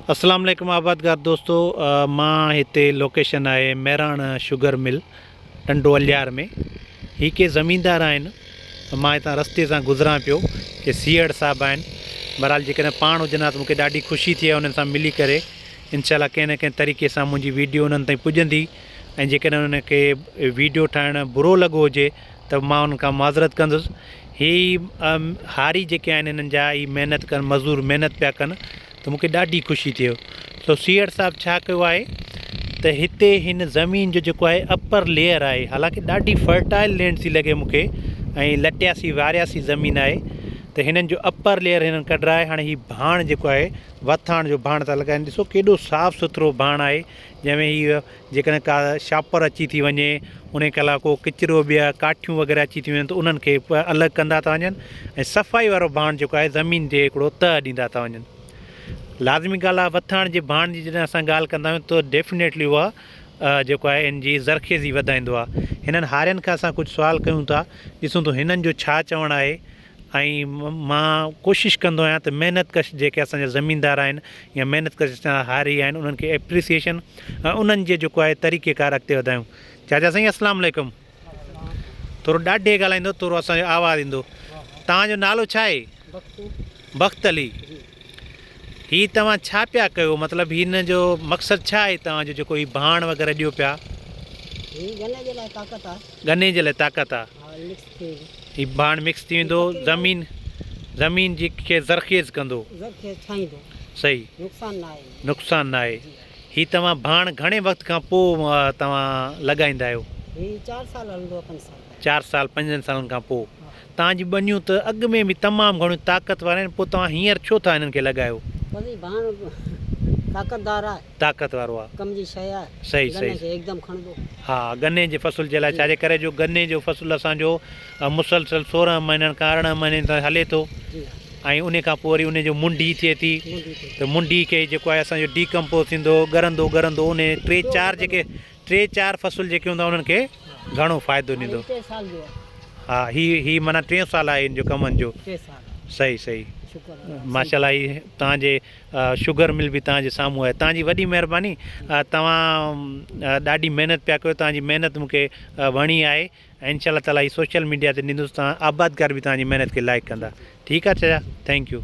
अस्सलाम वालेकुम आबादगार दोस्तों, मां हिते लोकेशन है मेहराण शुगर मिल टंडो अलियार में। ही के ज़मींदार आहिनि। मां हितां रस्ते सां गुज़रां पियो कि सीएड़ साहब आहिनि। बहरहाल जेकॾहिं पाण हुजनि हा त मूंखे ॾाढी ख़ुशी थी आहे उन्हनि सां मिली करे। इंशाल्लाह कंहिं न कंहिं तरीक़े सां मुंहिंजी वीडियो उन्हनि ताईं पुॼंदी ऐं जेकॾहिं उनखे वीडियो ठाहिणु बुरो लॻो हुजे त मां उन्हनि खां माज़रत कंदुसि। हारी जेके आहिनि हिननि जा ही महिनत कनि, मज़दूर महिनत पिया कनि त मूंखे ॾाढी ख़ुशी थियो। सो सीएड़ साहब छा कयो आहे त हिते हिन ज़मीन जो जेको आहे अपर लेयर आहे, हालांकि ॾाढी फर्टाइल लैंड थी लॻे मूंखे ऐं लटियासी वारियासी ज़मीन आहे, त हिननि जो अपर लेयर हिननि कढाए। हाणे ही भाण जेको आहे वथाण जो भाण था लॻाइनि, ॾिसो केॾो साफ़ु सुथिरो भाण आहे जंहिंमें हीअ जेकॾहिं का छापर अची थी वञे उन कला को किचिरो ॿिया काठियूं वग़ैरह अची थी वञनि त उन्हनि खे अलॻि कंदा था वञनि ऐं सफ़ाई वारो भाण जेको आहे ज़मीन जे हिकिड़ो तह ॾींदा था वञनि। लाज़मी ॻाल्हि आहे वथाण जे भाण जी जॾहिं असां ॻाल्हि कंदा आहियूं त डेफिनेटली उहा जेको आहे इन जी ज़रख़ेज़ी वधाईंदो आहे। हिननि हारियुनि खां असां कुझु सुवाल कयूं था, ॾिसूं त हिननि जो छा चवणु आहे। ऐं मां कोशिशि कंदो आहियां त महिनतकश जेके असांजा ज़मीनदार आहिनि या महिनतकश असां हारी आहिनि उन्हनि खे एप्रिसिएशन उन्हनि जे जेको आहे तरीक़ेकार अॻिते वधायूं। चाचा साईं अस्सलाम वालेकुम। थोरो ॾाढे ॻाल्हाईंदो, थोरो असांजो आवाज़ु ईंदो। तव्हांजो नालो छा आहे? बख़्त अली। ही तव्हां छा पिया कयो, मतिलबु हिन जो मक़सदु छा आहे तव्हांजो जेको ही भाण वग़ैरह ॾियो पिया? गन्ने जे लाइ ताक़त आहे। ही भाण मिक्स थी वेंदो, ज़मीन जी खे ज़रख़ेज़ कंदो। सही, नुक़सानु न आहे। ही तव्हां भाण घणे वक़्त खां पोइ तव्हां लॻाईंदा आहियो? 4 साल 5 सालनि खां पोइ। तव्हांजी ॿनियूं त अॻु में बि तमामु घणियूं ताक़तवर आहिनि, पोइ तव्हां हींअर छो था हिननि खे लॻायो? ताक़त वारो आहे, कम जी शइ आहे। सही सही, एकदमि खणंदो। हा, गन्ने जे फ़सुल जे लाइ छाजे करे जो गन्ने जो फ़सुलु असांजो मुसलसल 16 महीननि खां 18 महीननि ताईं हले थो ऐं उन खां पोइ वरी उनजो मुंडी थिए थी त मुंडी खे जेको आहे असांजो डीकम्पोज़ थींदो ॻरंदो उन 3-4 फ़सुल जेके हूंदा उन्हनि खे घणो फ़ाइदो ॾींदो। हा, ही माना 3 साल आहे हिन जो कमनि जो। सही सही, माशाल्लाह। ही तव्हांजे शुगर मिल बि तव्हांजे साम्हूं आहे। तव्हांजी वॾी महिरबानी। तव्हां ॾाढी महिनत पिया कयो, तव्हांजी महिनत मूंखे वणी आहे ऐं इंशाल्लाह ताला ही सोशल मीडिया ते ॾींदुसि। तव्हां आबादगार बि तव्हांजी महिनत खे लाइक कंदा। ठीकु आहे चाचा, थैंक यू।